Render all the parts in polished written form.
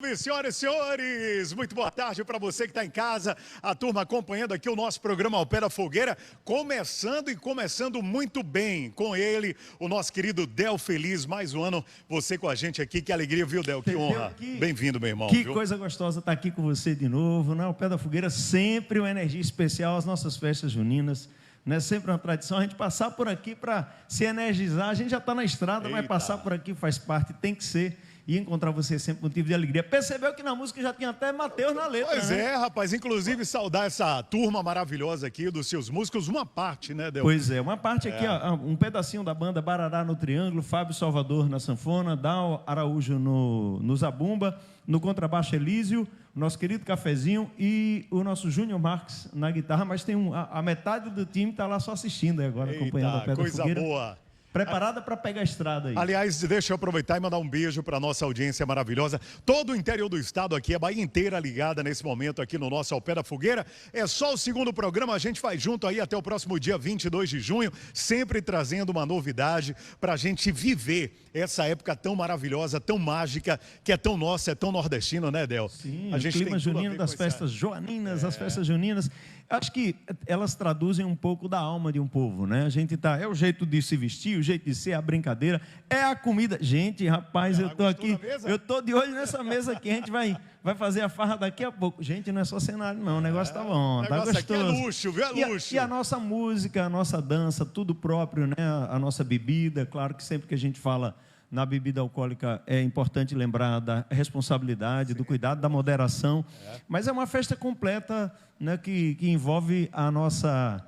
Senhoras e senhores, muito boa tarde para você que está em casa, a turma acompanhando aqui o nosso programa Ao Pé da Fogueira, começando muito bem com ele, o nosso querido Del Feliz, mais um ano, você com a gente aqui, que alegria, viu, Del, que honra, bem-vindo, meu irmão. Que coisa gostosa estar aqui com você de novo, né? Ao Pé da Fogueira, sempre uma energia especial, as nossas festas juninas, né? Sempre uma tradição, a gente passar por aqui para se energizar, a gente já está na estrada, mas passar por aqui faz parte, tem que ser. E encontrar você sempre motivo de alegria. Percebeu que na música já tinha até Mateus na letra, Pois né? é, rapaz. Inclusive, saudar essa turma maravilhosa aqui dos seus músicos. Uma parte, né, Del? Pois é, uma parte aqui, ó, um pedacinho da banda Barará no Triângulo, Fábio Salvador na sanfona, Dal Araújo no zabumba, no contrabaixo Elísio, o nosso querido Cafezinho e o nosso Júnior Marques na guitarra. Mas tem a metade do time está lá só assistindo aí agora, acompanhando a Pé da Coisa Fogueira. boa. Preparada para pegar a estrada aí. Aliás, deixa eu aproveitar e mandar um beijo para a nossa audiência maravilhosa. Todo o interior do estado aqui, a Bahia inteira ligada nesse momento aqui no nosso Ao Pé da Fogueira. É só o segundo programa, a gente vai junto aí até o próximo dia 22 de junho, sempre trazendo uma novidade para a gente viver essa época tão maravilhosa, tão mágica, que é tão nossa, é tão nordestina, né, Del? Sim, a gente o clima junino das festas joaninas, as festas juninas. Acho que elas traduzem um pouco da alma de um povo, né? A gente tá, é o jeito de se vestir, o jeito de ser, a brincadeira, é a comida. Gente, rapaz, eu tô aqui, eu tô de olho nessa mesa aqui, a gente vai fazer a farra daqui a pouco. Gente, não é só cenário não, o negócio tá bom, tá gostoso. Aqui é luxo, viu? É luxo. E a nossa música, a nossa dança, tudo próprio, né? A nossa bebida, claro que sempre que a gente fala na bebida alcoólica é importante lembrar da responsabilidade, do cuidado, da moderação. Mas é uma festa completa, né, que envolve a nossa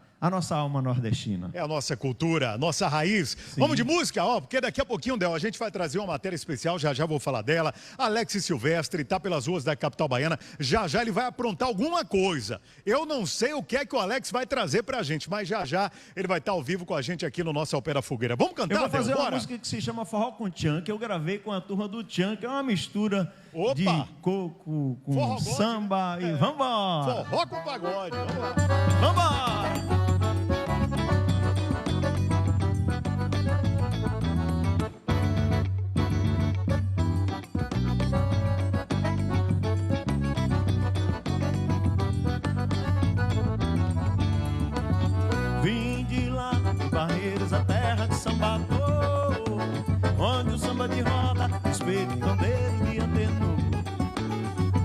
alma nordestina. É a nossa cultura, a nossa raiz. Sim. Vamos de música, ó, porque daqui a pouquinho, Del, a gente vai trazer uma matéria especial, já vou falar dela. Alex Silvestre está pelas ruas da capital baiana, já ele vai aprontar alguma coisa. Eu não sei o que é que o Alex vai trazer pra gente, mas já ele vai estar ao vivo com a gente aqui no nosso Ao Pé da Fogueira. Vamos cantar, Del? Eu vou fazer uma música que se chama Forró com Tchan, que eu gravei com a turma do Tchan, que é uma mistura de coco com forró samba e vambora! Forró com pagode, vamos lá! Vambora! Vim de lá, de Barreiros, a terra de Sambatô, onde o samba de roda, respeito, pandeiro e antenu.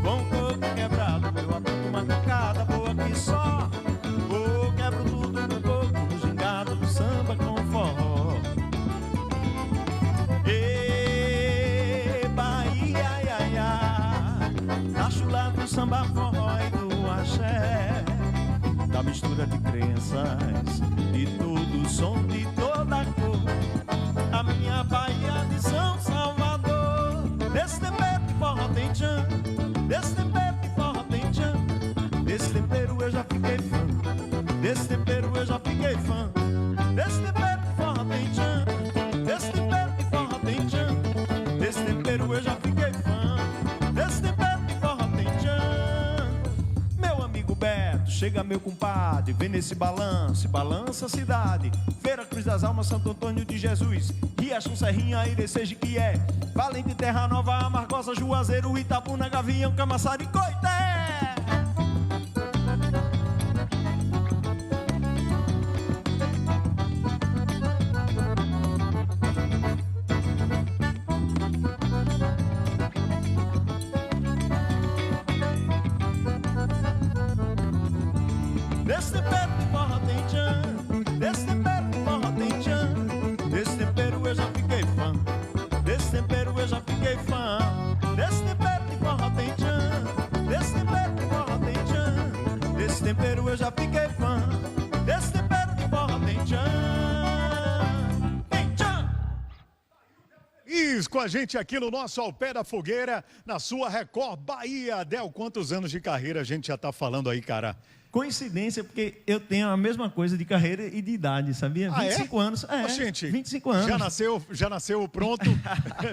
Com coco quebrado, eu apronto uma cocada boa que só. Oh, quebro tudo no coco, no gingado, no samba com forró. Ê, Bahia, ai, ai, ai, na chula do samba, forró e do axé, da mistura de crenças, de todo som, de toda cor, a minha Bahia de São Salvador. Desse tempero de forró tem tchan, desse tempero de forró tem tchan, desse tempero eu já fiquei fã, desse tempero eu já fiquei fã, desse tempero de forró tem tchan, desse tempero de forró tem tchan, desse tempero eu já fiquei fã, desse tempero de forró tem tchan. Meu amigo Beto, chega meu compadre, vem nesse balanço, balança a cidade. Feira Cruz das Almas, Santo Antônio de Jesus, Riachão, Serrinha, Irecê, que é Valente, Terra Nova, Amargosa, Juazeiro, Itabuna, Gavião, Camaçari, Coité. Desse tempero de forró tem tchan, desse tempero de forró tem tchan, desse tempero eu já fiquei fã, desse tempero eu já fiquei fã, desse tempero de forró tem tchan, desse tempero de forró tem tchan, desse tempero eu já fiquei fã, desse tempero de forró tem tchan, tem tchan. Isso, com a gente aqui no nosso Ao Pé da Fogueira, na sua Record Bahia. Del, quantos anos de carreira a gente já tá falando aí, cara? Coincidência, porque eu tenho a mesma coisa de carreira e de idade, sabia? 25 anos. Gente, 25 anos. Já nasceu pronto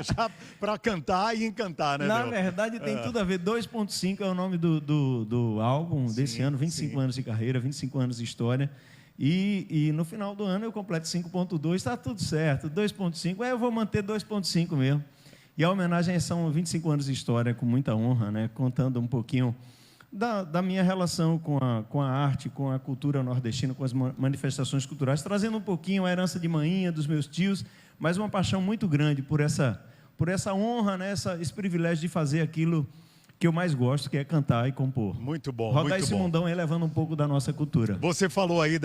já para cantar e encantar, né, Na Del? verdade, tem tudo a ver. 2.5 é o nome do álbum desse ano. 25 anos de carreira, 25 anos de história. E no final do ano eu completo 5.2, está tudo certo. 2.5, eu vou manter 2.5 mesmo. E a homenagem são 25 anos de história, com muita honra, né? Contando um pouquinho da minha relação com a arte, com a cultura nordestina, com as manifestações culturais, trazendo um pouquinho a herança de manhinha, dos meus tios, mas uma paixão muito grande por essa honra, né? Esse privilégio de fazer aquilo que eu mais gosto, que é cantar e compor. Muito bom, Rodar muito esse bom. mundão aí, levando um pouco da nossa cultura. Você falou aí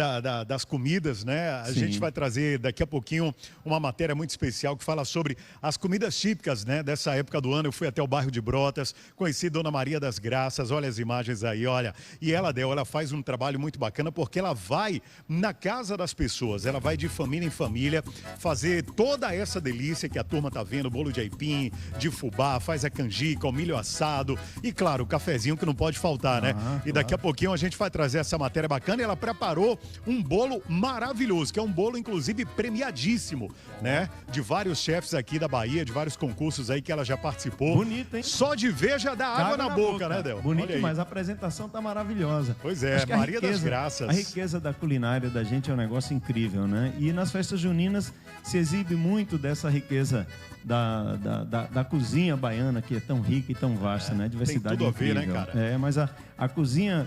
das comidas, né? A gente vai trazer daqui a pouquinho uma matéria muito especial que fala sobre as comidas típicas, né, dessa época do ano. Eu fui até o bairro de Brotas, conheci Dona Maria das Graças, olha as imagens aí, olha. E ela faz um trabalho muito bacana porque ela vai na casa das pessoas, ela vai de família em família fazer toda essa delícia que a turma tá vendo, bolo de aipim, de fubá, faz a canjica, o milho assado. E claro, o cafezinho que não pode faltar, né? E daqui a pouquinho a gente vai trazer essa matéria bacana. E ela preparou um bolo maravilhoso, que é um bolo, inclusive, premiadíssimo, né? De vários chefes aqui da Bahia, de vários concursos aí que ela já participou. Bonito, hein? Só de ver já dá água na boca, né, Del? Bonito, mas a apresentação tá maravilhosa. Pois é, Maria das Graças. A riqueza da culinária da gente é um negócio incrível, né? E nas festas juninas se exibe muito dessa riqueza da cozinha baiana, que é tão rica e tão vasta, né? Diversidade tem tudo incrível. a ver, né, cara? Mas a cozinha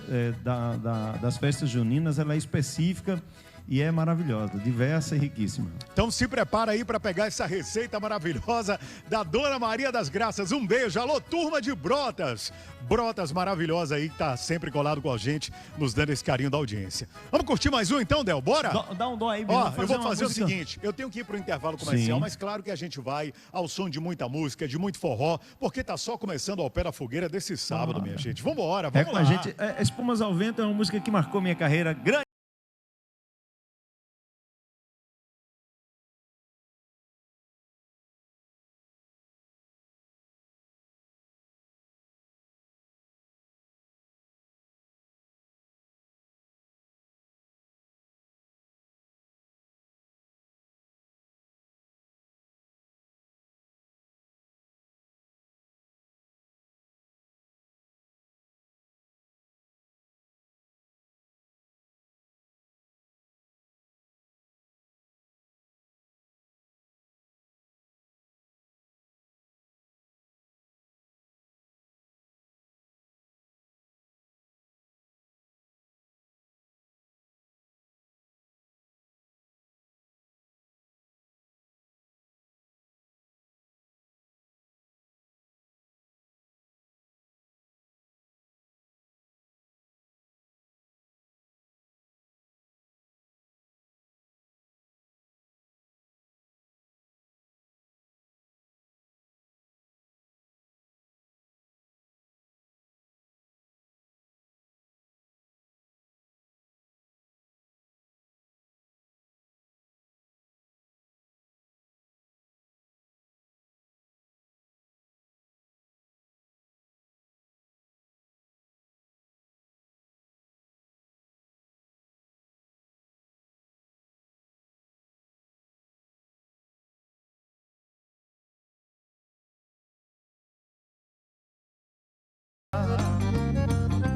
das festas juninas, ela é específica e é maravilhosa, diversa e riquíssima. Então se prepara aí para pegar essa receita maravilhosa da Dona Maria das Graças. Um beijo, alô, turma de Brotas. Brotas maravilhosa aí, que tá sempre colado com a gente, nos dando esse carinho da audiência. Vamos curtir mais um então, Del? Bora? Dá um dó aí, Ó, eu vou fazer o seguinte, eu tenho que ir pro intervalo comercial, mas claro que a gente vai ao som de muita música, de muito forró, porque tá só começando o Pé da Fogueira desse sábado, minha gente. Vambora, vamos lá. Com a gente, Espumas ao Vento é uma música que marcou minha carreira grande.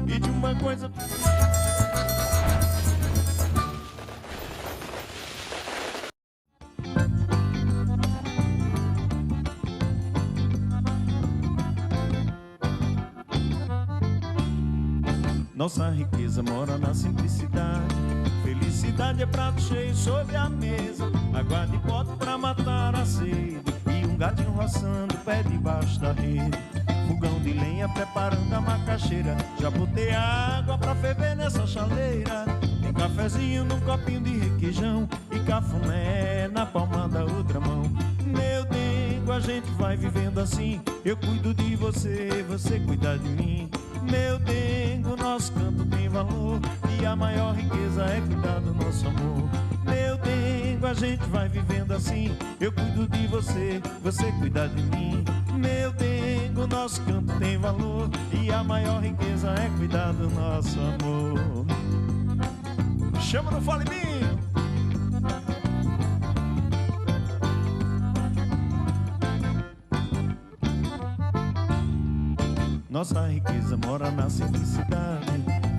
E de uma coisa... Nossa riqueza mora na simplicidade. Felicidade é prato cheio sobre a mesa, água de pote pra matar a sede, e um gatinho roçando pé debaixo da rede. Fogão de lenha preparando a macaxeira, já botei água pra ferver nessa chaleira. Tem cafezinho num copinho de requeijão e cafuné na palma da outra mão. Meu dengo, a gente vai vivendo assim, eu cuido de você, você cuida de mim. Meu dengo, nosso canto tem valor e a maior riqueza é cuidar do nosso amor. Meu dengo, a gente vai vivendo assim, eu cuido de você, você cuida de mim. Meu dengo, nosso canto tem valor e a maior riqueza é cuidar do nosso amor. Chama no Fale Minho! Nossa riqueza mora na simplicidade.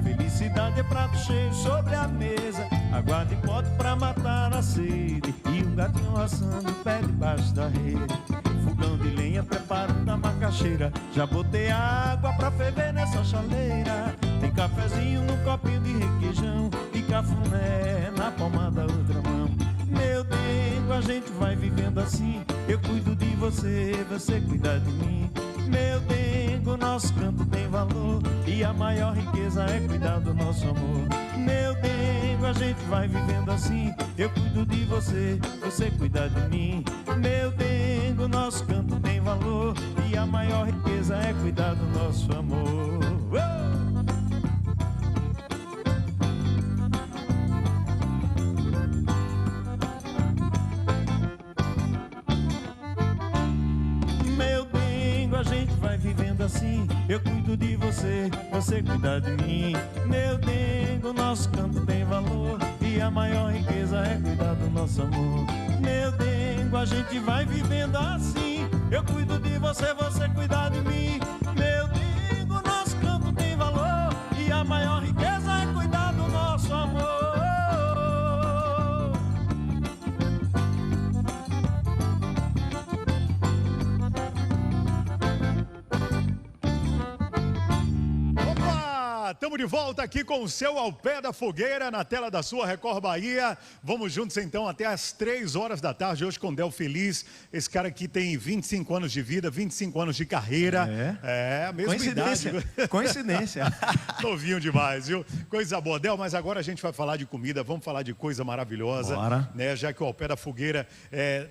Felicidade é prato cheio sobre a mesa, água de pote pra matar a sede, e um gatinho assando pé debaixo da rede. Fogão de lenha preparando a macaxeira, já botei água pra ferver nessa chaleira. Tem cafezinho no copinho de requeijão e cafuné na palma da outra mão. Meu dengo, a gente vai vivendo assim, eu cuido de você, você cuida de mim. Meu dengo, nosso canto tem valor, e a maior riqueza é cuidar do nosso amor. Meu dengo, a gente vai vivendo assim, eu cuido de você, você cuida de mim. Meu dengo, nosso canto tem valor, e a maior riqueza é cuidar do nosso amor. A gente vai vivendo assim, eu cuido de você, você cuida de mim. Meu dengo, nosso canto tem valor, e a maior riqueza é cuidar do nosso amor. Meu dengo, a gente vai vivendo assim, eu cuido de você, você cuida de mim. Meu dengo, nosso canto tem valor, e a maior riqueza é cuidar do nosso amor. Estamos de volta aqui com o seu Ao Pé da Fogueira, na tela da sua Record Bahia. Vamos juntos então até às 3 horas da tarde, hoje com Del Feliz. Esse cara aqui tem 25 anos de vida, 25 anos de carreira. A mesma coincidência, idade. Coincidência. Novinho demais, viu? Coisa boa. Del, mas agora a gente vai falar de comida, vamos falar de coisa maravilhosa. Bora. Né? Já que o Ao Pé da Fogueira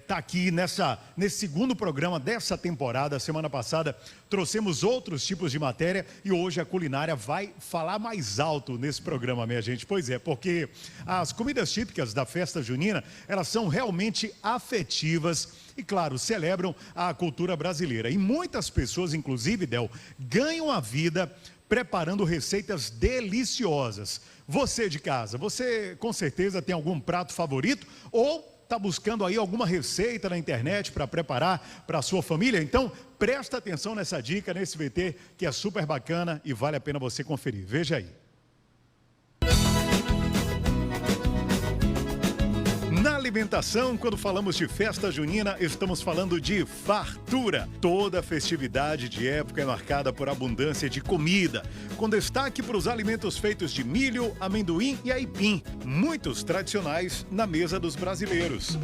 tá aqui nesse segundo programa dessa temporada. Semana passada trouxemos outros tipos de matéria e hoje a culinária vai falar mais alto nesse programa, minha gente. Pois é, porque as comidas típicas da festa junina, elas são realmente afetivas e, claro, celebram a cultura brasileira. E muitas pessoas, inclusive, Del, ganham a vida preparando receitas deliciosas. Você de casa, você com certeza tem algum prato favorito ou está buscando aí alguma receita na internet para preparar para a sua família? Então, presta atenção nessa dica, nesse VT, que é super bacana e vale a pena você conferir. Veja aí. Na alimentação, quando falamos de festa junina, estamos falando de fartura. Toda festividade de época é marcada por abundância de comida, com destaque para os alimentos feitos de milho, amendoim e aipim, muitos tradicionais na mesa dos brasileiros.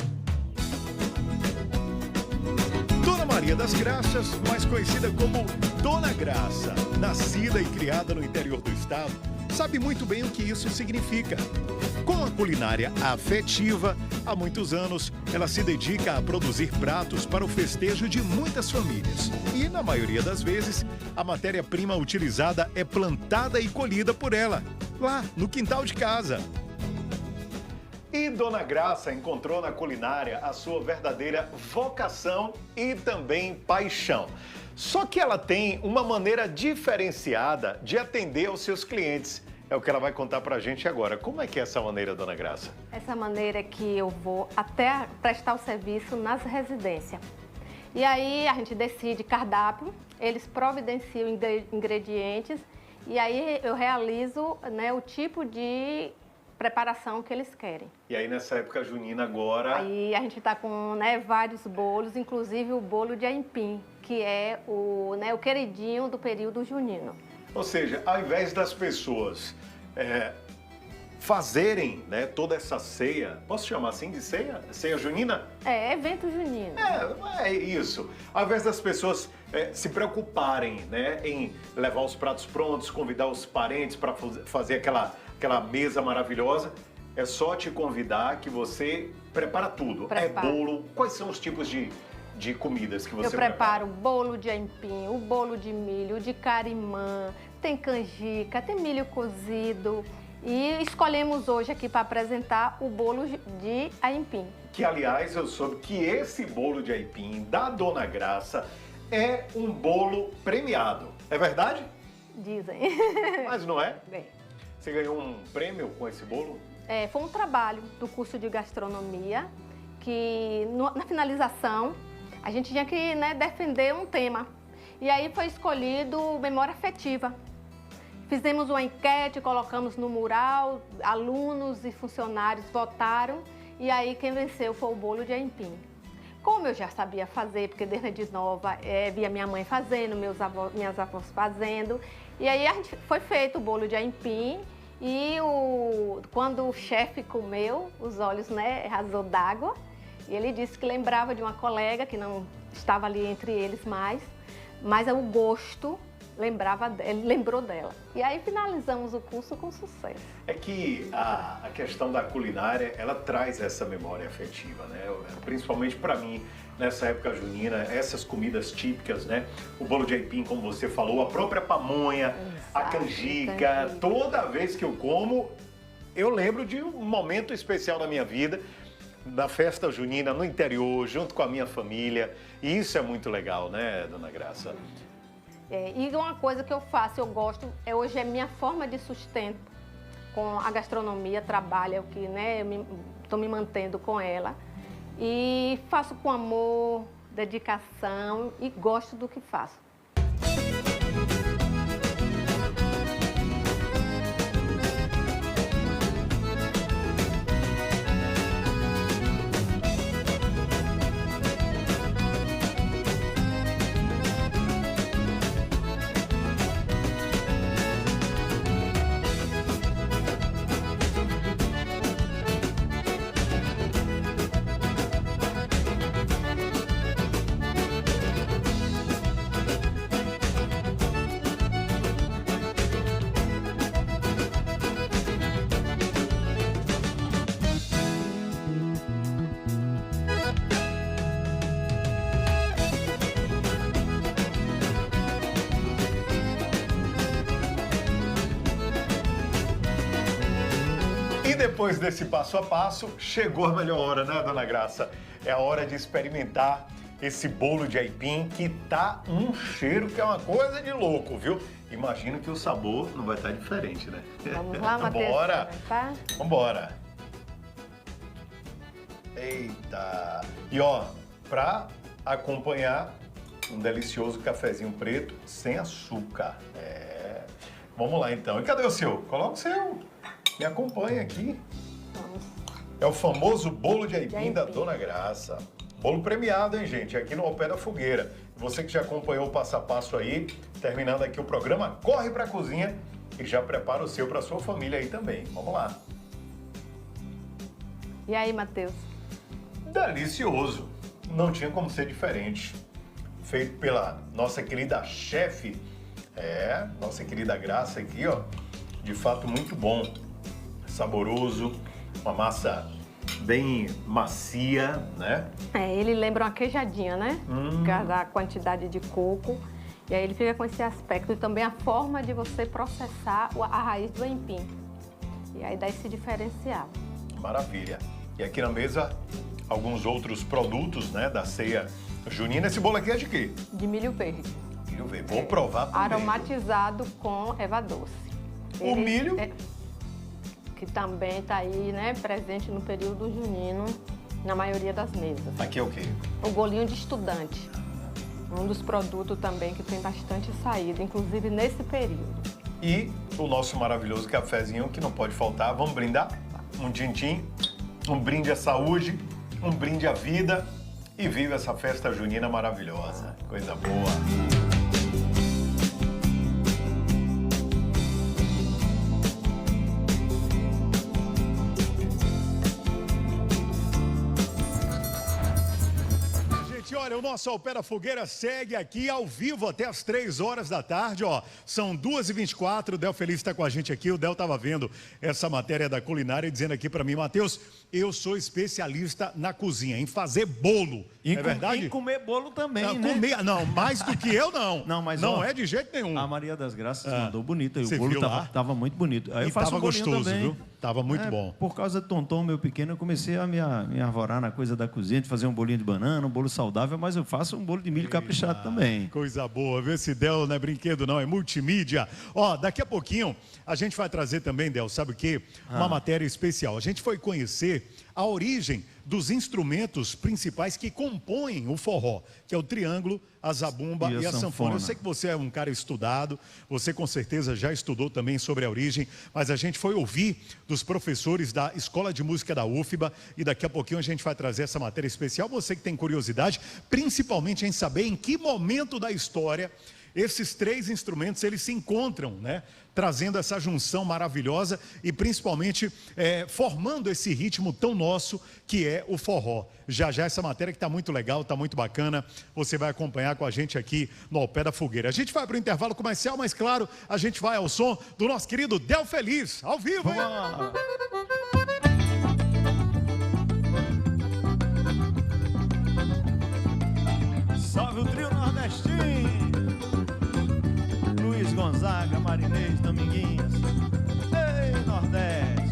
Dona Maria das Graças, mais conhecida como Dona Graça, nascida e criada no interior do estado, sabe muito bem o que isso significa. Com a culinária afetiva, há muitos anos, ela se dedica a produzir pratos para o festejo de muitas famílias. E, na maioria das vezes, a matéria-prima utilizada é plantada e colhida por ela, lá no quintal de casa. E Dona Graça encontrou na culinária a sua verdadeira vocação e também paixão. Só que ela tem uma maneira diferenciada de atender aos seus clientes. É o que ela vai contar pra gente agora. Como é que é essa maneira, Dona Graça? Essa maneira é que eu vou até prestar o serviço nas residências. E aí a gente decide cardápio, eles providenciam ingredientes e aí eu realizo, né, o tipo de preparação que eles querem. E aí nessa época junina agora... Aí a gente está com, né, vários bolos, inclusive o bolo de aipim, que é o queridinho do período junino. Ou seja, ao invés das pessoas fazerem, né, toda essa ceia, posso chamar assim de ceia? Ceia junina? É, evento junino. É isso. Ao invés das pessoas se preocuparem, né, em levar os pratos prontos, convidar os parentes para fazer aquela mesa maravilhosa, é só te convidar que você prepara tudo. Preparo. É bolo. Quais são os tipos de comidas que você prepara? Eu preparo o bolo de aipim, o bolo de milho, de carimã, tem canjica, tem milho cozido. E escolhemos hoje aqui para apresentar o bolo de aipim. Que, aliás, eu soube que esse bolo de aipim da Dona Graça é um bolo premiado. É verdade? Dizem. Mas não é? Bem. Você ganhou um prêmio com esse bolo? Foi um trabalho do curso de gastronomia que, na finalização, a gente tinha que, né, defender um tema. E aí foi escolhido memória afetiva. Fizemos uma enquete, colocamos no mural, alunos e funcionários votaram e aí quem venceu foi o bolo de aipim. Como eu já sabia fazer, porque desde nova via minha mãe fazendo, minhas avós fazendo, e aí foi feito o bolo de aipim e quando o chefe comeu, os olhos, né, rasou d'água, e ele disse que lembrava de uma colega que não estava ali entre eles mais, mas o gosto ele lembrou dela. E aí finalizamos o curso com sucesso. É que a questão da culinária, ela traz essa memória afetiva, né? Principalmente para mim, nessa época junina, essas comidas típicas, né? O bolo de aipim, como você falou, a própria pamonha, a canjica. Toda vez que eu como, eu lembro de um momento especial na minha vida, da festa junina no interior, junto com a minha família. E isso é muito legal, né, Dona Graça? E uma coisa que eu faço, eu gosto, hoje é minha forma de sustento com a gastronomia, trabalho, que, né, eu estou me mantendo com ela. E faço com amor, dedicação e gosto do que faço. Depois desse passo a passo, chegou a melhor hora, né, Dona Graça? É a hora de experimentar esse bolo de aipim que tá um cheiro que é uma coisa de louco, viu? Imagino que o sabor não vai estar diferente, né? Vamos lá, Matheus. Bora! Tá? Vambora! Eita! E ó, pra acompanhar um delicioso cafezinho preto sem açúcar. Vamos lá então. E cadê o seu? Coloca o seu. Me acompanha aqui. Vamos. É o famoso bolo de aipim da Dona Graça. Bolo premiado, hein, gente? Aqui no Ao Pé da Fogueira. Você que já acompanhou o passo a passo aí, terminando aqui o programa, corre pra cozinha e já prepara o seu pra sua família aí também. Vamos lá. E aí, Matheus? Delicioso. Não tinha como ser diferente. Feito pela nossa querida chefe. Nossa querida Graça aqui, ó. De fato, muito bom. Saboroso, uma massa bem macia, né? Ele lembra uma queijadinha, né? Por causa da quantidade de coco. E aí ele fica com esse aspecto e também a forma de você processar a raiz do aipim. E aí dá esse diferencial. Maravilha. E aqui na mesa, alguns outros produtos, né, da ceia junina. Esse bolo aqui é de quê? De milho verde. Milho verde. Vou provar também. Aromatizado com erva doce. O milho... que também está aí, né, presente no período junino, na maioria das mesas. Aqui é o quê? O bolinho de estudante. Um dos produtos também que tem bastante saída, inclusive nesse período. E o nosso maravilhoso cafezinho que não pode faltar. Vamos brindar? Um tintim, um brinde à saúde, um brinde à vida e viva essa festa junina maravilhosa. Coisa boa. Olha, o nosso Ao Pé da Fogueira segue aqui ao vivo até as 3 horas da tarde, ó. São 2h24, o Del Feliz está com a gente aqui. O Del estava vendo essa matéria da culinária e dizendo aqui para mim, Matheus, eu sou especialista na cozinha, em fazer bolo. É verdade? E comer bolo também, não, né? Não, mais do que eu não. Não, mas não ó, é de jeito nenhum. A Maria das Graças mandou bonito. E o bolo tava muito bonito. Aí e eu faço tava um bolinho gostoso, também. viu? Tava muito bom. Por causa do Tonton, meu pequeno, eu comecei a me arvorar na coisa da cozinha, de fazer um bolinho de banana, um bolo saudável, mas eu faço um bolo de milho caprichado também. Coisa boa, vê se Del não é brinquedo não, é multimídia. Ó, daqui a pouquinho a gente vai trazer também, Del, sabe o quê? Uma matéria especial. A gente foi conhecer a origem dos instrumentos principais que compõem o forró, que é o triângulo, a zabumba e a sanfona. Eu sei que você é um cara estudado, você com certeza já estudou também sobre a origem, mas a gente foi ouvir dos professores da Escola de Música da UFBA e daqui a pouquinho a gente vai trazer essa matéria especial. Você que tem curiosidade, principalmente em saber em que momento da história esses três instrumentos eles se encontram, né? Trazendo essa junção maravilhosa e principalmente formando esse ritmo tão nosso que é o forró. Já já essa matéria que está muito legal, está muito bacana, você vai acompanhar com a gente aqui no Ao Pé da Fogueira. A gente vai para o intervalo comercial, mas claro, a gente vai ao som do nosso querido Del Feliz, ao vivo, hein? Salve o trio nordestino, Luiz Gonzaga, Marinês, Dominguinhos, ei, Nordeste.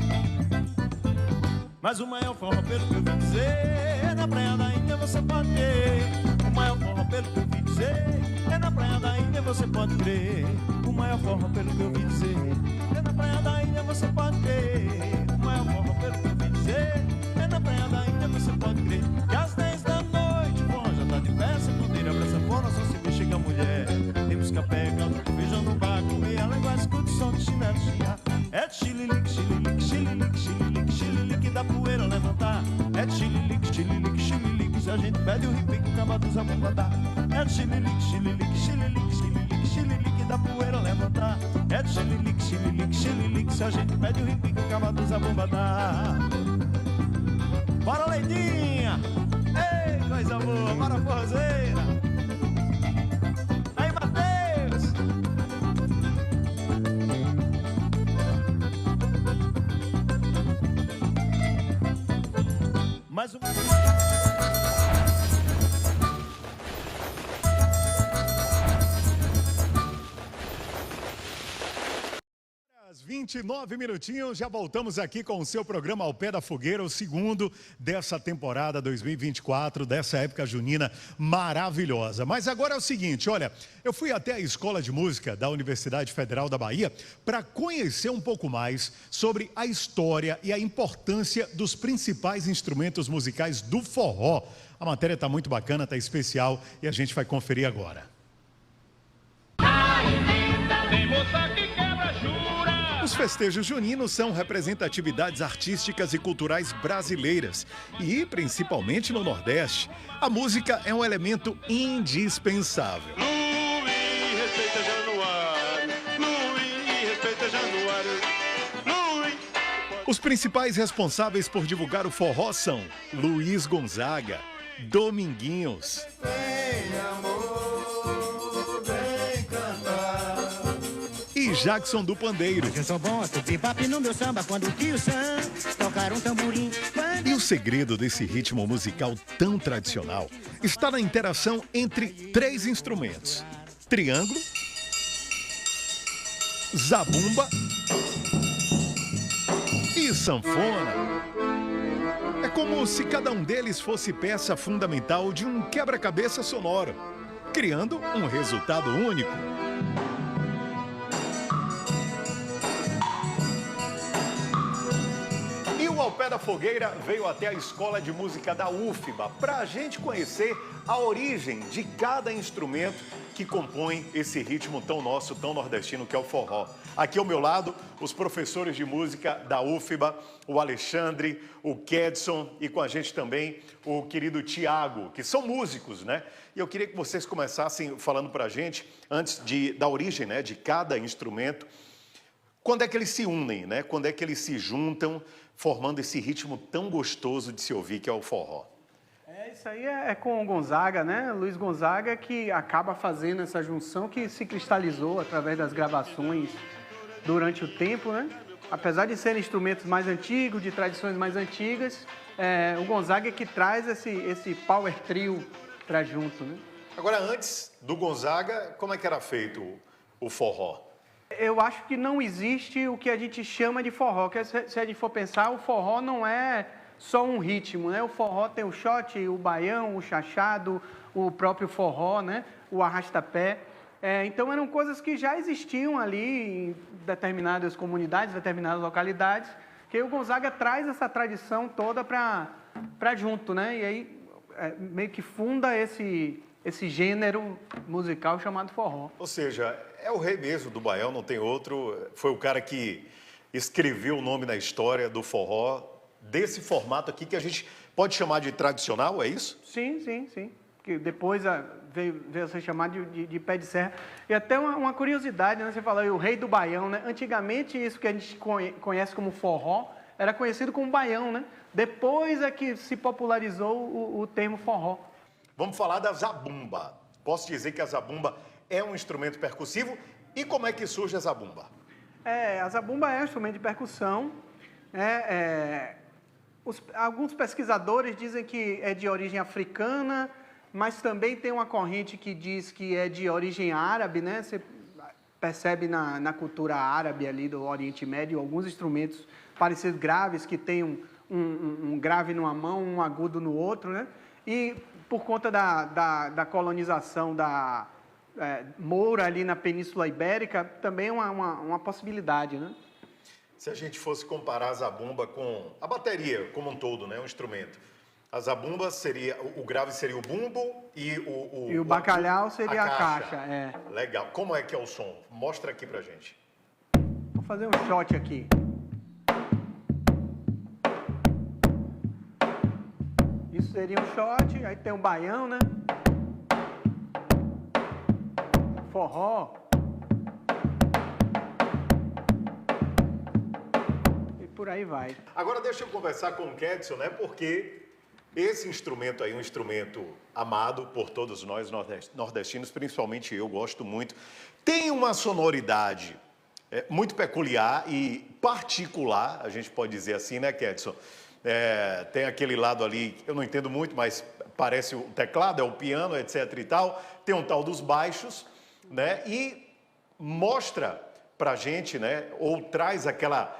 Mas o maior forró, pelo que eu vim dizer, é na Praia da Índia, você pode crer. O maior forró, pelo que eu vim dizer, é na Praia da Índia, você pode crer. O maior forró, pelo que eu vim dizer, é na Praia da Índia, você pode crer. O maior forró, pelo que eu vim dizer, é na Praia da Índia, você pode crer. Que às 10 da noite, bom, já tá de peça, bandeira pra sanfona, só se vê chega a mulher. Temos capé, caldo, feijão no bar, comer a língua, escuta o som de chinelo, chiar. É de xililique, xililique, xililique, xililique, xililique da poeira levantar. É de xililique, xililique, xililique, se a gente pede o repique, o caba dos abumba dá. É de xililique, xililique, xililique, xililique, xililique da poeira levantar. É de xililique, xililique, xililique, se a gente pede o repique, o caba dos abumba dá. Bora, Leidinha! Ei, coisa boa, bora, forrozeira! Aí, Matheus! Mais um... Às 29 minutinhos, já voltamos aqui com o seu programa Ao Pé da Fogueira, o segundo dessa temporada 2024, dessa época junina maravilhosa. Mas agora é o seguinte, olha, eu fui até a Escola de Música da Universidade Federal da Bahia para conhecer um pouco mais sobre a história e a importância dos principais instrumentos musicais do forró. A matéria está muito bacana, está especial e a gente vai conferir agora. Os festejos juninos são representatividades artísticas e culturais brasileiras e, principalmente no Nordeste, a música é um elemento indispensável. Luiz, respeita Januário. Luiz, respeita Januário. Luiz. Os principais responsáveis por divulgar o forró são Luiz Gonzaga, Dominguinhos, e Jackson do Pandeiro. Eu sou bom, tupi-papi no meu samba, quando o tio Sam tocar um tamborim. E o segredo desse ritmo musical tão tradicional está na interação entre três instrumentos: triângulo, zabumba e sanfona. É como se cada um deles fosse peça fundamental de um quebra-cabeça sonoro, criando um resultado único. Ao Pé da Fogueira veio até a Escola de Música da UFBA para a gente conhecer a origem de cada instrumento que compõe esse ritmo tão nosso, tão nordestino que é o forró. Aqui ao meu lado, os professores de música da UFBA, o Alexandre, o Kedson e com a gente também o querido Tiago, que são músicos, né? E eu queria que vocês começassem falando para a gente, antes da origem, né, de cada instrumento, quando é que eles se unem, né? Quando é que eles se juntam, formando esse ritmo tão gostoso de se ouvir, que é o forró. Isso aí é com o Gonzaga, né? Luiz Gonzaga, que acaba fazendo essa junção que se cristalizou através das gravações durante o tempo, né? Apesar de serem instrumentos mais antigos, de tradições mais antigas, o Gonzaga é que traz esse power trio para junto, né? Agora, antes do Gonzaga, como é que era feito o forró? Eu acho que não existe o que a gente chama de forró, que se a gente for pensar, o forró não é só um ritmo, né? O forró tem o shot, o baião, o chachado, o próprio forró, né? O arrastapé. Então eram coisas que já existiam ali em determinadas comunidades, determinadas localidades, Porque o Gonzaga traz essa tradição toda para junto, né? E aí meio que funda esse gênero musical chamado forró. Ou seja, é o rei mesmo do baião, não tem outro. Foi o cara que escreveu o nome na história do forró, desse formato aqui que a gente pode chamar de tradicional, é isso? Sim, sim, sim. Que depois veio a ser chamado de pé de serra. E até uma curiosidade, né? Você falou o rei do baião, né? Antigamente isso que a gente conhece como forró era conhecido como baião, né? Depois é que se popularizou o termo forró. Vamos falar da zabumba. Posso dizer que a zabumba é um instrumento percussivo. E como é que surge a zabumba? A zabumba é um instrumento de percussão. Alguns pesquisadores dizem que é de origem africana, mas também tem uma corrente que diz que é de origem árabe, né? Você percebe na cultura árabe ali do Oriente Médio alguns instrumentos parecidos graves, que tem um grave numa mão, um agudo no outro, né? E por conta da colonização da moura ali na Península Ibérica, também é uma possibilidade, né? Se a gente fosse comparar a zabumba com a bateria como um todo, né? Um instrumento. A zabumba seria, o grave seria o bumbo e o bacalhau seria a caixa. Legal. Como é que é o som? Mostra aqui pra gente. Vou fazer um shot aqui. Isso seria um shot, aí tem um baião, né? Forró. E por aí vai. Agora deixa eu conversar com o Kedson, né? Porque esse instrumento aí, um instrumento amado por todos nós nordestinos, principalmente eu gosto muito, tem uma sonoridade muito peculiar e particular, a gente pode dizer assim, né, Kedson? Tem aquele lado ali, eu não entendo muito, mas parece o teclado, é o piano, etc e tal. Tem um tal dos baixos, né? E mostra pra gente, né? Ou traz aquela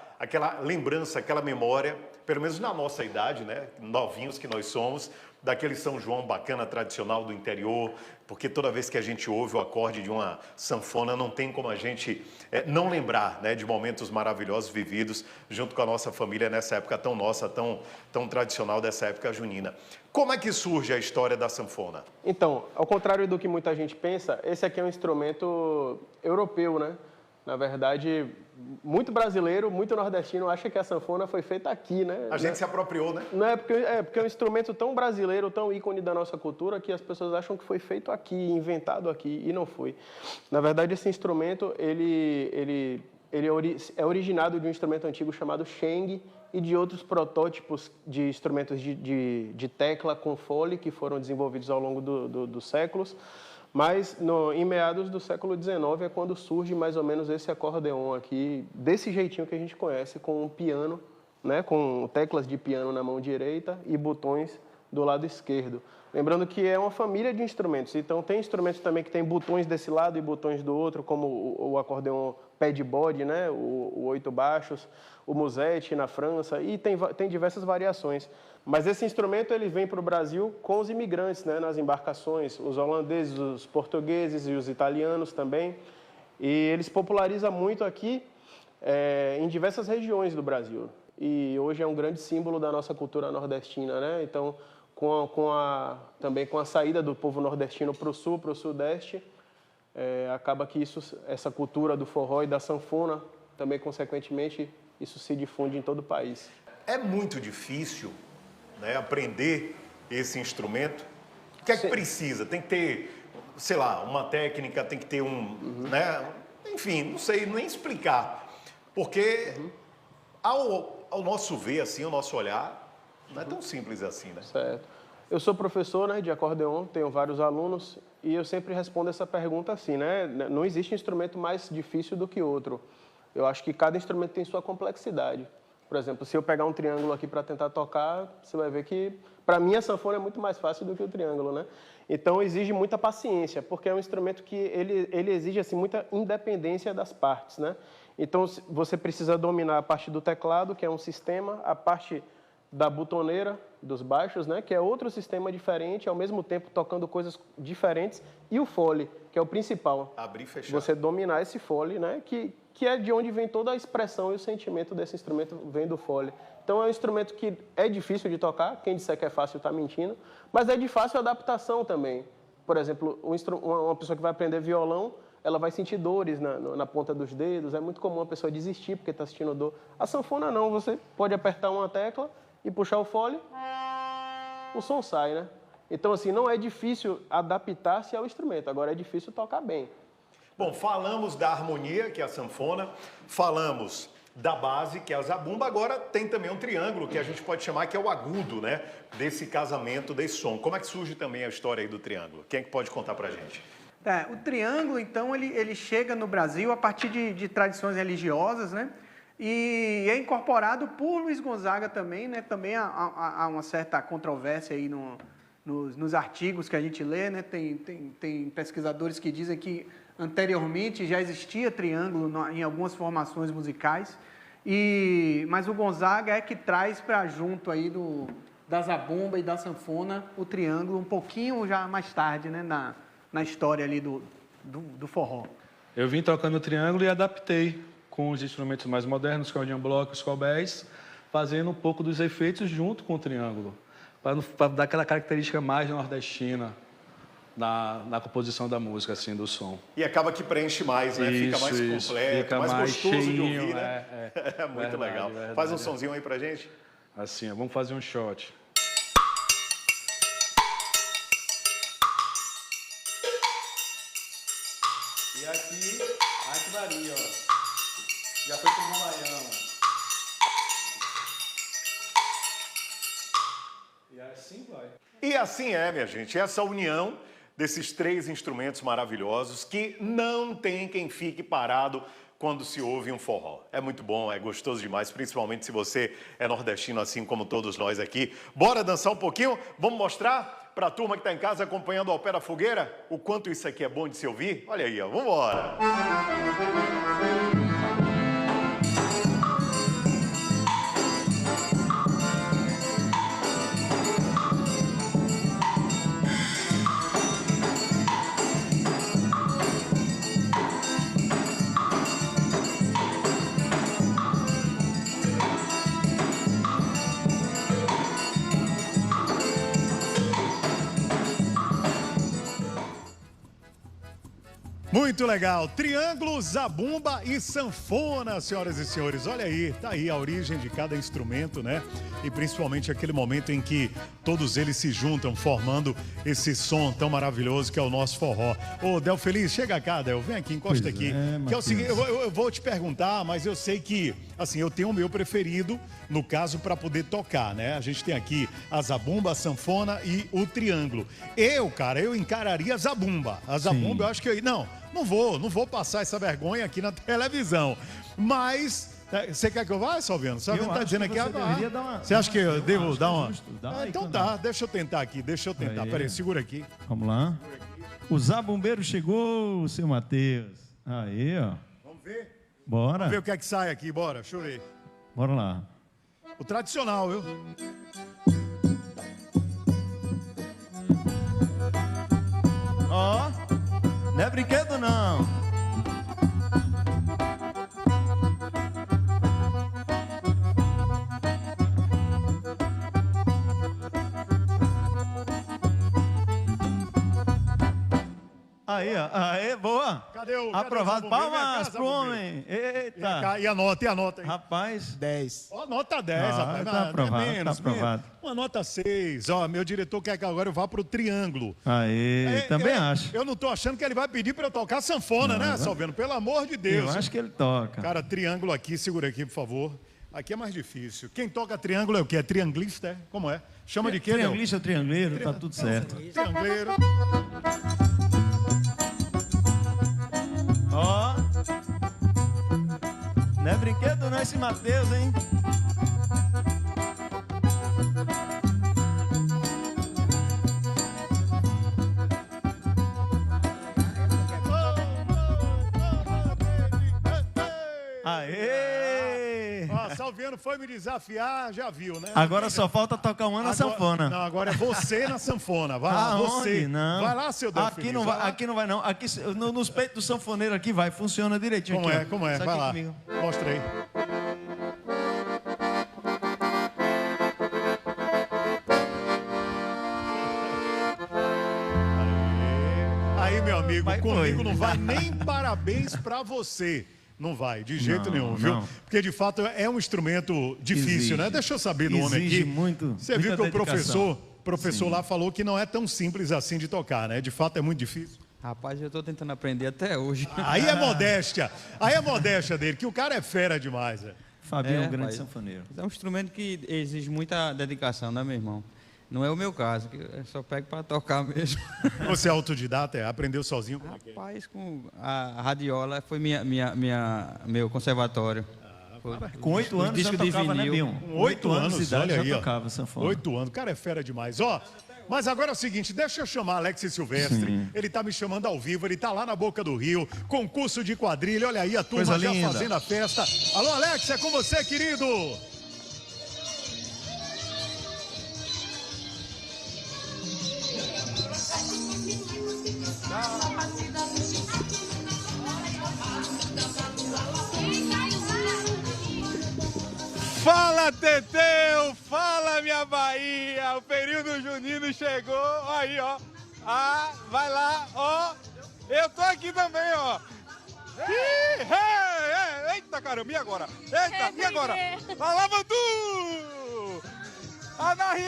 lembrança, aquela memória, pelo menos na nossa idade, né? Novinhos que nós somos, daquele São João bacana, tradicional do interior, porque toda vez que a gente ouve o acorde de uma sanfona, não tem como a gente não lembrar, né, de momentos maravilhosos vividos junto com a nossa família nessa época tão nossa, tão tradicional dessa época junina. Como é que surge a história da sanfona? Então, ao contrário do que muita gente pensa, esse aqui é um instrumento europeu, né? Na verdade, muito brasileiro, muito nordestino acha que a sanfona foi feita aqui, né? A gente se apropriou, né? Não é porque é um instrumento tão brasileiro, tão ícone da nossa cultura, que as pessoas acham que foi feito aqui, inventado aqui, e não foi. Na verdade, esse instrumento, ele é originado de um instrumento antigo chamado sheng e de outros protótipos de instrumentos de tecla com fole que foram desenvolvidos ao longo dos séculos. Mas em meados do século XIX é quando surge mais ou menos esse acordeon aqui, desse jeitinho que a gente conhece, com um piano, né, com teclas de piano na mão direita e botões do lado esquerdo. Lembrando que é uma família de instrumentos, então tem instrumentos também que tem botões desse lado e botões do outro, como o acordeon pé de bode, né, o 8 baixos, o musette na França, e tem diversas variações. Mas esse instrumento ele vem para o Brasil com os imigrantes, né, nas embarcações, os holandeses, os portugueses e os italianos também. E eles popularizam muito aqui em diversas regiões do Brasil. E hoje é um grande símbolo da nossa cultura nordestina, né? Então, também com a saída do povo nordestino para o sul, para o sudeste, acaba que essa cultura do forró e da sanfona, também consequentemente, isso se difunde em todo o país. É muito difícil, né, aprender esse instrumento. O que é que precisa? Tem que ter, sei lá, uma técnica, tem que ter né? Enfim, não sei nem explicar. Porque ao nosso ver, assim, ao nosso olhar, não é tão simples assim, né? Certo. Eu sou professor, né, de acordeon, tenho vários alunos e eu sempre respondo essa pergunta assim, né? Não existe instrumento mais difícil do que outro. Eu acho que cada instrumento tem sua complexidade. Por exemplo, se eu pegar um triângulo aqui para tentar tocar, você vai ver que, para mim, a sanfona é muito mais fácil do que o triângulo, né? Então, exige muita paciência, porque é um instrumento que ele exige assim, muita independência das partes, né? Então, você precisa dominar a parte do teclado, que é um sistema, a parte da botoneira, dos baixos, né? Que é outro sistema diferente, ao mesmo tempo tocando coisas diferentes, e o fole, que é o principal. Abrir e fechar. Você dominar esse fole, né? Que que é de onde vem toda a expressão e o sentimento desse instrumento, vem do fole. Então é um instrumento que é difícil de tocar, quem disser que é fácil está mentindo, mas é de fácil adaptação também. Por exemplo, uma pessoa que vai aprender violão, ela vai sentir dores na ponta dos dedos, é muito comum a pessoa desistir porque está sentindo dor. A sanfona não, você pode apertar uma tecla e puxar o fole, o som sai, né? Então, assim, não é difícil adaptar-se ao instrumento, agora é difícil tocar bem. Bom, falamos da harmonia, que é a sanfona, falamos da base, que é a zabumba, agora tem também um triângulo, que a gente pode chamar que é o agudo, né? Desse casamento, desse som. Como é que surge também a história aí do triângulo? Quem é que pode contar pra gente? O triângulo, então, ele chega no Brasil a partir de tradições religiosas, né? E é incorporado por Luiz Gonzaga também, né? Também há uma certa controvérsia aí nos artigos que a gente lê, né? Tem pesquisadores que dizem que anteriormente já existia triângulo em algumas formações musicais, mas o Gonzaga é que traz para junto aí da zabumba e da sanfona o triângulo um pouquinho já mais tarde, né? Na história ali do forró. Eu vim tocando triângulo e adaptei com os instrumentos mais modernos, cordion block, os cowbells, fazendo um pouco dos efeitos junto com o triângulo, para dar aquela característica mais nordestina na composição da música, assim, do som. E acaba que preenche mais, né? Fica mais completo, fica mais gostoso cheinho, de ouvir, né? É muito verdade, legal. verdade. Faz um sonzinho aí pra gente. Assim, vamos fazer um shot. E aqui varia, ó. Já foi com o Baião. E assim vai. E assim é, minha gente, essa união desses três instrumentos maravilhosos que não tem quem fique parado quando se ouve um forró. É muito bom, é gostoso demais, principalmente se você é nordestino assim como todos nós aqui. Bora dançar um pouquinho? Vamos mostrar para a turma que está em casa acompanhando o Opera Fogueira o quanto isso aqui é bom de se ouvir? Olha aí, ó, vamos embora! Muito legal. Triângulo, zabumba e sanfona, senhoras e senhores. Olha aí, tá aí a origem de cada instrumento, né? E principalmente aquele momento em que todos eles se juntam, formando esse som tão maravilhoso que é o nosso forró. Ô, Del Feliz, chega cá, Del, vem aqui, encosta aqui. Que é o seguinte, eu vou te perguntar, mas eu sei que, assim, eu tenho o meu preferido, no caso, para poder tocar, né? A gente tem aqui a zabumba, a sanfona e o triângulo. Eu encararia a zabumba. A zabumba, eu acho que... Não vou passar essa vergonha aqui na televisão. Mas, você quer que eu vá, Salviano? Salviano tá dizendo aqui... Você acha que eu devo dar uma... Então tá, deixa eu tentar aqui, Peraí, segura aqui. Vamos lá. O zabumbeiro chegou, seu Matheus. Aí, ó. Vamos ver? Bora. Vamos ver o que é que sai aqui, bora, deixa eu ver. Bora lá. O tradicional, viu? Ó, não é brinquedo não. Aí, ó, aí, boa. Cadê o aprovado? Palmas casa, pro homem. Eita. E a nota aí. Rapaz, 10. Ó, nota 10, rapaz. Tá aprovado, menos, tá aprovado. Uma nota 6. Ó, meu diretor quer que agora eu vá pro triângulo. Aí, também acho. Eu não tô achando que ele vai pedir pra eu tocar sanfona, né, Salviano? Pelo amor de Deus. Eu acho que ele toca. Cara, triângulo aqui, segura aqui, por favor. Aqui é mais difícil. Quem toca triângulo é o quê? É trianglista, é? Como é? Chama de quê, Trianglista, triangleiro, tá tudo certo. Triangleiro. Ó, não é brinquedo não esse Matheus, hein? Aê! Ó, vendo, foi me desafiar, já viu, né? Agora só falta tocar um ano na sanfona. Não, agora é você na sanfona. Vai lá, você. Não. Vai lá, seu Delfim. Aqui não vai, não. Aqui, nos peitos do sanfoneiro aqui vai, funciona direitinho. Como é? Vai lá. Comigo. Mostra aí. Aí, meu amigo, comigo não vai nem parabéns pra você. Não vai, de jeito nenhum, viu? Não. Porque, de fato, é um instrumento difícil, né? Deixa eu saber do homem aqui. Você viu que o professor lá falou que não é tão simples assim de tocar, né? De fato, é muito difícil. Rapaz, eu estou tentando aprender até hoje. Aí é modéstia. Aí é modéstia dele, que o cara é fera demais. Fabinho é um grande sanfoneiro. É um instrumento que exige muita dedicação, né, meu irmão? Não é o meu caso, que eu só pego para tocar mesmo. Você é autodidata? Aprendeu sozinho? Como Rapaz, com a radiola foi meu conservatório. Com 8 anos já tocava, né, Bion? Com 8 anos de idade já tocava sanfona. 8 anos, o cara é fera demais. Ó, mas agora é o seguinte, deixa eu chamar Alex Silvestre. Sim. Ele tá me chamando ao vivo, ele tá lá na Boca do Rio, concurso de quadrilha, olha aí a turma já fazendo a festa. Alô, Alex, é com você, querido. Fala, Teteu! Fala, minha Bahia! O período junino chegou, aí, ó. Ah, vai lá, ó. Eu tô aqui também, ó. Eita, caramba, e agora? Eita, e agora? Alavantu! Anarriê!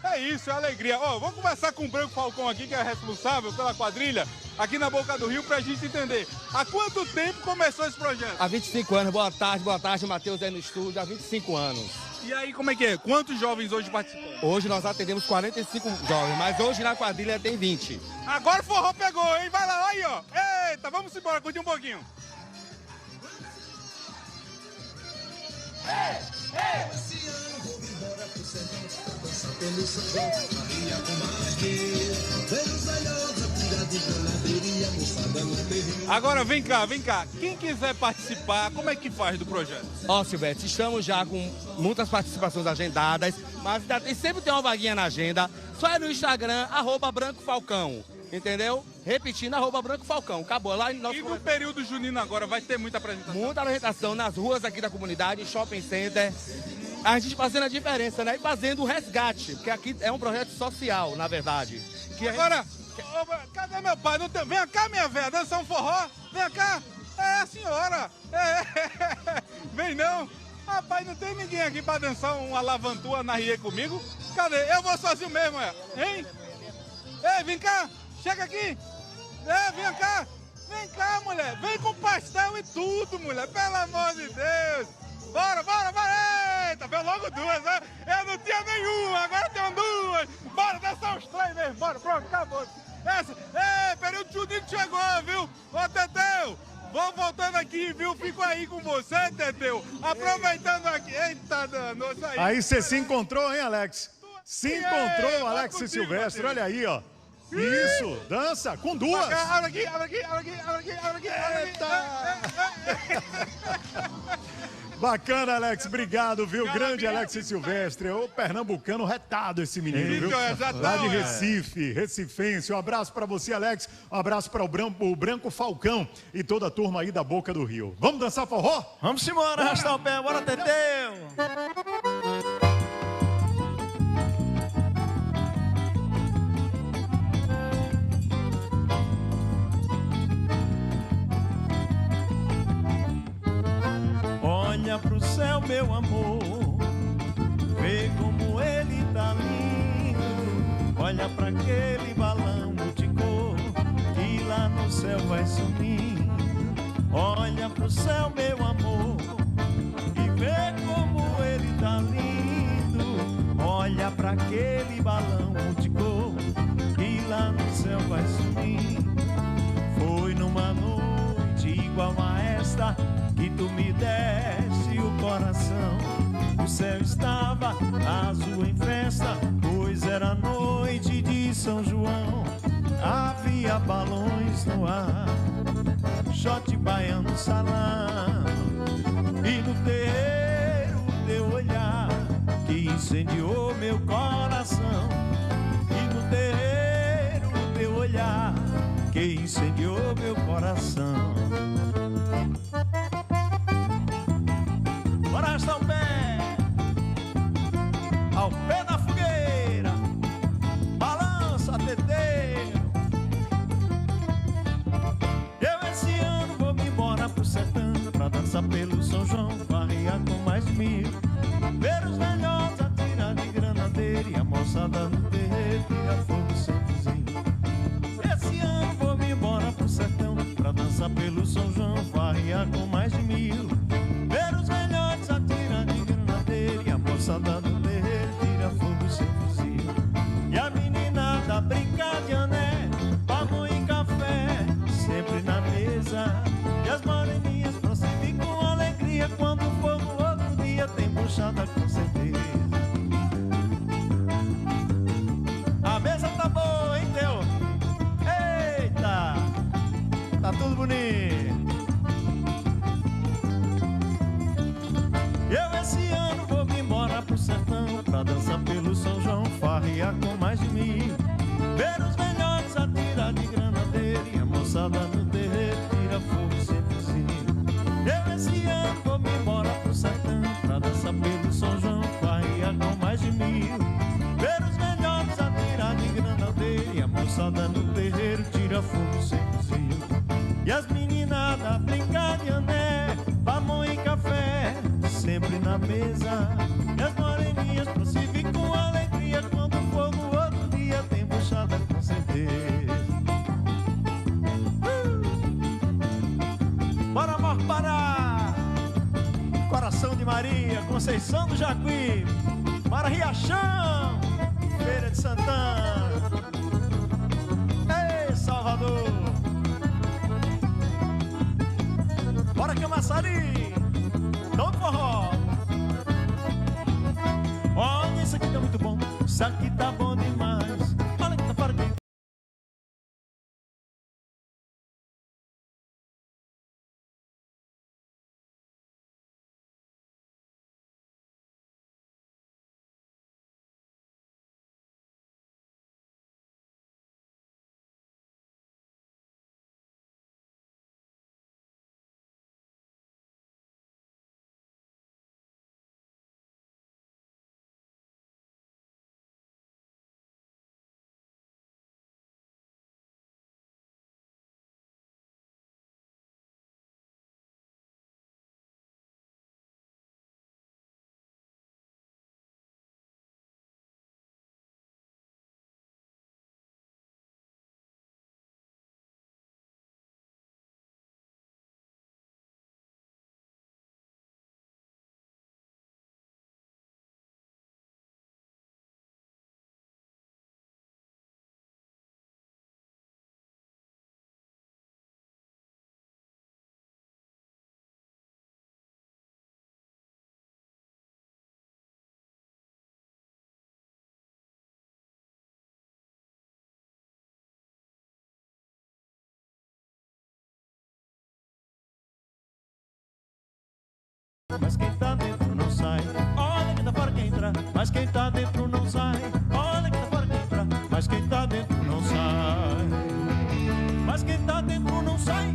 É isso, é alegria. Ó, vamos conversar com o Branco Falcão aqui, que é responsável pela quadrilha, aqui na Boca do Rio, pra gente entender. Há quanto tempo começou esse projeto? Há 25 anos. Boa tarde, Matheus aí no estúdio, há 25 anos. E aí, como é que é? Quantos jovens hoje participam? Hoje nós atendemos 45 jovens, mas hoje na quadrilha tem 20. Agora o forró pegou, hein? Vai lá, aí, ó. Eita, vamos embora, curtir um pouquinho. Agora vem cá. Quem quiser participar, como é que faz do projeto? Ó, Silvestre, estamos já com muitas participações agendadas, mas sempre tem uma vaguinha na agenda. Só é no Instagram, @BrancoFalcão. Entendeu? Repetindo, @BrancoFalcão. Acabou lá. E no período junino agora vai ter muita apresentação? Muita apresentação nas ruas aqui da comunidade, shopping center. A gente fazendo a diferença, né? E fazendo o resgate, porque aqui é um projeto social, na verdade. Agora, cadê meu pai? Não tem... Vem cá, minha velha, dançar um forró. Vem cá. É a senhora. Vem não. Rapaz, não tem ninguém aqui pra dançar um alavantua na rie comigo? Cadê? Eu vou sozinho mesmo, hein? Ei, vem cá. Chega aqui. Vem cá. Vem cá, mulher. Vem com pastel e tudo, mulher. Pelo amor de Deus. Bora. Eita, veio logo duas, né? Eu não tinha nenhuma, agora tenho duas. Bora dançar os três mesmo. Bora, pronto, acabou. Período junino chegou, viu? Ô, Teteu, vou voltando aqui, viu? Fico aí com você, Teteu. Aproveitando aqui. Eita, danos aí. Aí você se encontrou, hein, Alex? Se encontrou, Alex Silvestre. Olha aí, ó. Isso, dança com duas. Abre aqui. Eita. Bacana, Alex, obrigado, viu? Grande Alex Silvestre, o pernambucano retado esse menino, viu? Lá de Recife, recifense. Um abraço pra você, Alex. Um abraço para o Branco Falcão e toda a turma aí da Boca do Rio. Vamos dançar forró? Vamos embora, arrastar o pé, bora, Teteu! Olha pro céu, meu amor, vê como ele tá lindo. Olha pra aquele balão de cor que lá no céu vai sumindo. Olha pro céu, meu amor, e vê como ele tá lindo. Olha pra aquele balão de cor que lá no céu vai sumindo. Foi numa noite igual a esta que tu me deste o coração. O céu estava azul em festa, pois era noite de São João. Havia balões no ar, shot baiano salão, e no terreiro o teu olhar que incendiou meu coração. E no terreiro o teu olhar que incendiou meu coração. Bora arrastar o pé, ao pé da fogueira, balança, teteiro. Eu esse ano vou me embora pro sertão pra dançar pelo São João, farrear com mais de 1000. Ver os velhotes atirar de granadeira e a moçada no terreiro tira fogo sem fuzil. Esse ano vou me embora pro sertão pra dançar pelo São João, farrear com mais de 1000. Ver os velhotes atirar de granadeira e a moçada no terreiro tira fogo sem fuzil. E a meninada brincar de ané, pão e café, sempre na mesa. E as moreninhas pra servir com alegria, quando for no outro dia tem buchada com certeza. A mesa tá boa, hein, Teu? Eita! Tá tudo bonito. Eu esse ano vou me embora pro sertão pra dançar pelo São João, farrear com mais de 1000. Ver os melhores atirar de granadeira e a moçada no terreiro tira fogo sem fuzil. Eu esse ano vou me embora pro sertão pra dançar pelo São João, farrear com mais de 1000. Ver os melhores atirar de granadeira e a moçada no terreiro tira fogo sem fuzil. E as meninadas brincar de ané, pão e café, sempre na mesa. E as moreninhas pra se vir com alegria, quando for no outro dia tem buchada com certeza. Bora, amor, parar! Coração de Maria, Conceição do Jacuí, para Riachão, Feira de Santana. Ei, Salvador! Bora, Camaçari! Todo forró! Olha, isso aqui tá muito bom, isso aqui tá bom demais. Olha que tá fora de... Mas quem tá dentro não sai. Olha quem tá fora quem entra. Mas quem tá dentro não sai. Olha quem tá fora quem entra. Mas quem tá dentro não sai. Mas quem tá dentro não sai.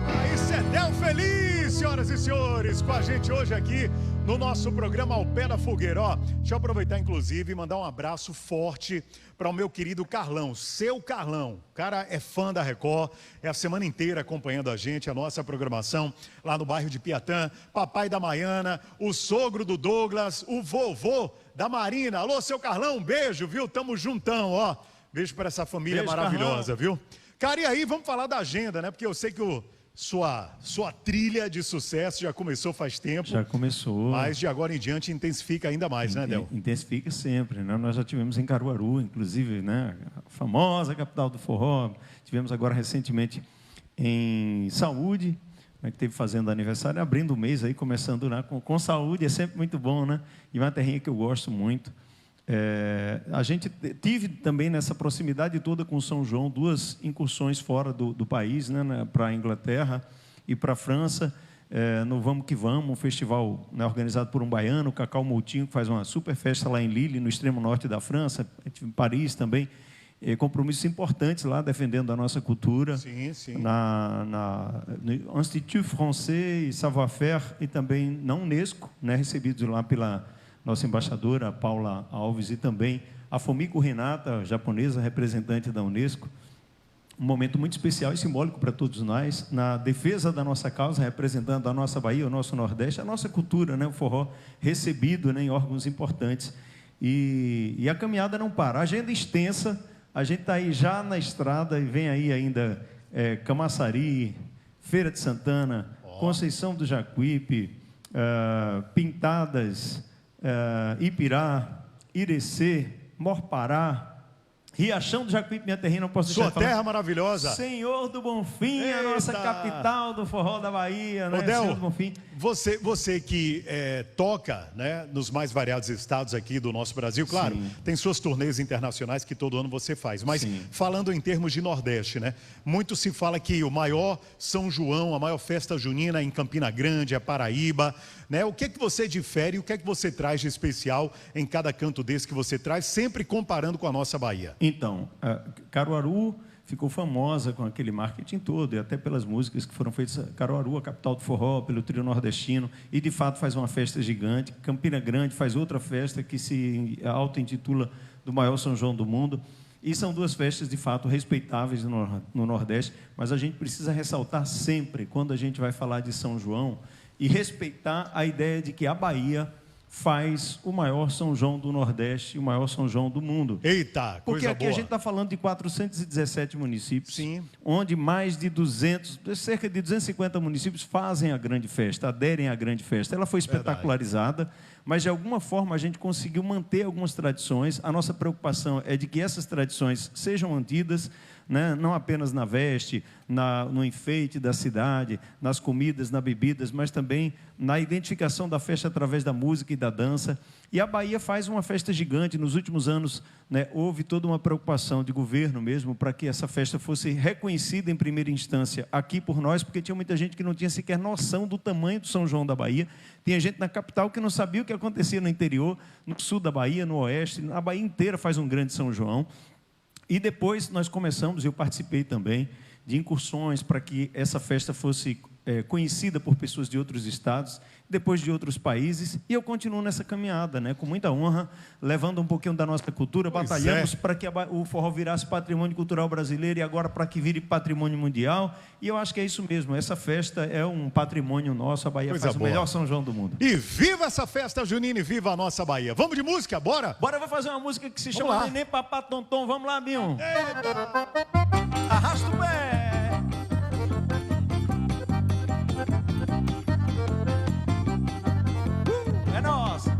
Aí, Cedel Feliz, senhoras e senhores, com a gente hoje aqui no nosso programa Ao Pé da Fogueira. Ó, deixa eu aproveitar, inclusive, e mandar um abraço forte para o meu querido Carlão, seu Carlão. O cara é fã da Record, é a semana inteira acompanhando a gente, a nossa programação lá no bairro de Piatã. Papai da Maiana, o sogro do Douglas, o vovô da Marina. Alô, seu Carlão, um beijo, viu? Tamo juntão, ó. Beijo para essa família Beijo, maravilhosa, viu? Cara, e aí, vamos falar da agenda, né? Porque eu sei que sua trilha de sucesso já começou faz tempo. Já começou. Mas de agora em diante intensifica ainda mais, né, Del? Intensifica sempre, né? Nós já tivemos em Caruaru, inclusive, né? A famosa capital do forró. Tivemos agora recentemente em Saúde, né? Que teve fazendo aniversário, abrindo o mês aí, começando, né? com saúde, é sempre muito bom, né? E uma terrinha que eu gosto muito. A gente tive também nessa proximidade toda com São João 2 incursões fora do país, né, para a Inglaterra e para a França. no Vamos Que Vamos, um festival, né, organizado por um baiano, o Cacau Moutinho, que faz uma super festa lá em Lille, no extremo norte da França, em Paris também. Compromissos importantes lá, defendendo a nossa cultura. Sim, sim. No Institut Français e Savoir-Faire, e também na Unesco, né, recebidos lá pela nossa embaixadora, Paula Alves, e também a Fumiko Renata, japonesa, representante da Unesco. Um momento muito especial e simbólico para todos nós, na defesa da nossa causa, representando a nossa Bahia, o nosso Nordeste, a nossa cultura, né, o forró, recebido, né, em órgãos importantes. E a caminhada não para. A agenda extensa. A gente está aí já na estrada e vem aí ainda Camaçari, Feira de Santana, Conceição do Jacuípe, Pintadas, Ipirá, Irecê, Morpará, Riachão do Jacuípe, minha terrinha, não posso deixar de falar. Sua terra maravilhosa. Senhor do Bonfim, a nossa capital do forró da Bahia, né? Odel, Senhor do Bonfim. Você que toca, né, nos mais variados estados aqui do nosso Brasil, claro, Sim. tem suas turnês internacionais que todo ano você faz, mas Sim. falando em termos de Nordeste, né, muito se fala que o maior São João, a maior festa junina é em Campina Grande, é Paraíba, né? O que é que você difere, o que é que você traz de especial em cada canto desse que você traz, sempre comparando com a nossa Bahia? Então, Caruaru ficou famosa com aquele marketing todo, e até pelas músicas que foram feitas. Caruaru, a capital do forró, pelo trio nordestino, e de fato faz uma festa gigante. Campina Grande faz outra festa que se auto-intitula do maior São João do mundo. E são duas festas, de fato, respeitáveis no Nordeste, mas a gente precisa ressaltar sempre, quando a gente vai falar de São João, e respeitar a ideia de que a Bahia faz o maior São João do Nordeste e o maior São João do mundo. Eita, coisa Porque aqui boa. a gente está falando de 417 municípios, Sim. onde mais de cerca de 250 municípios fazem a grande festa, aderem à grande festa. Ela foi espetacularizada, mas de alguma forma a gente conseguiu manter algumas tradições. A nossa preocupação é de que essas tradições sejam mantidas, né? Não apenas na veste, no enfeite da cidade, nas comidas, nas bebidas, mas também na identificação da festa através da música e da dança. E a Bahia faz uma festa gigante. Nos últimos anos, né, houve toda uma preocupação de governo mesmo para que essa festa fosse reconhecida em primeira instância aqui por nós, porque tinha muita gente que não tinha sequer noção do tamanho do São João da Bahia. Tinha gente na capital que não sabia o que acontecia no interior, no sul da Bahia, no oeste. A Bahia inteira faz um grande São João. E depois nós começamos, eu participei também, de incursões para que essa festa fosse conhecida por pessoas de outros estados, depois de outros países, e eu continuo nessa caminhada, né, com muita honra, levando um pouquinho da nossa cultura, batalhamos para que o forró virasse patrimônio cultural brasileiro e agora para que vire patrimônio mundial, e eu acho que é isso mesmo, essa festa é um patrimônio nosso, a Bahia faz o melhor São João do mundo. E viva essa festa junina e viva a nossa Bahia. Vamos de música, bora? Bora, eu vou fazer uma música que se Vamos chama lá. Neném Papá Tonton, vamos lá, Binho. Arrasta o pé. É nossa.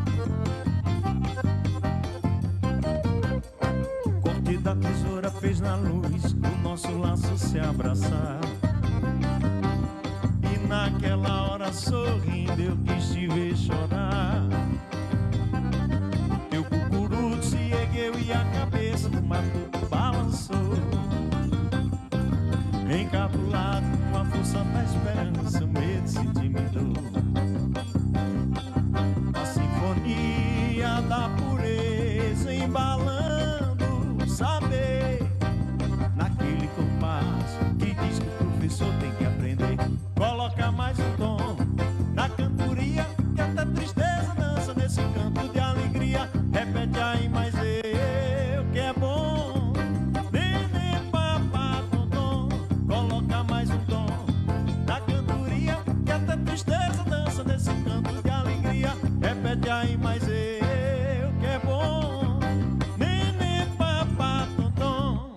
Corte da tesoura fez na luz o nosso laço se abraçar. E naquela hora sorrindo eu quis te ver chorar. Teu cucuruto se ergueu e a cabeça do matuto balançou. Encabulado com a força da esperança, o medo se intimidou. A sinfonia da pureza embalando o saber, naquele compasso que diz que o professor tem que aprender. Coloca mais um tom na cantoria, que até tristeza dança nesse canto de alegria. Repete aí mais eu, que é bom. Neném, papá, tonton, coloca mais um tom na cantoria, que até tristeza dança nesse canto de alegria. Repete aí mais eu, que é bom. Neném, papá, tonton.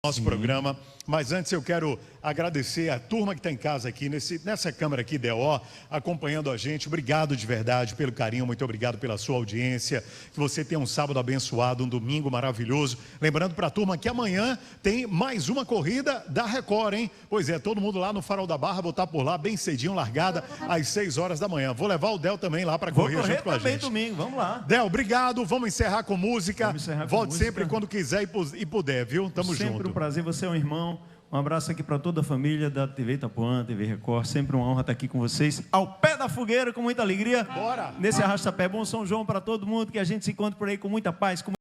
nosso programa, mas antes eu quero agradecer a turma que está em casa aqui, nessa câmera aqui, DO, acompanhando a gente. Obrigado de verdade pelo carinho, muito obrigado pela sua audiência. Que você tenha um sábado abençoado, um domingo maravilhoso. Lembrando para a turma que amanhã tem mais uma corrida da Record, hein? Pois é, todo mundo lá no Farol da Barra, botar por lá bem cedinho, largada, às 6 horas da manhã. Vou levar o Del também lá para correr junto com a gente. Domingo, vamos lá. Del, obrigado. Vamos encerrar com música. Volte música. sempre quando quiser e puder, viu? Tamo junto. Sempre um prazer, você é um irmão. Um abraço aqui para toda a família da TV Itapuã, TV Record. Sempre uma honra estar aqui com vocês, ao pé da fogueira, com muita alegria. Bora! Nesse arrasta-pé. Bom São João para todo mundo, que a gente se encontre por aí com muita paz, com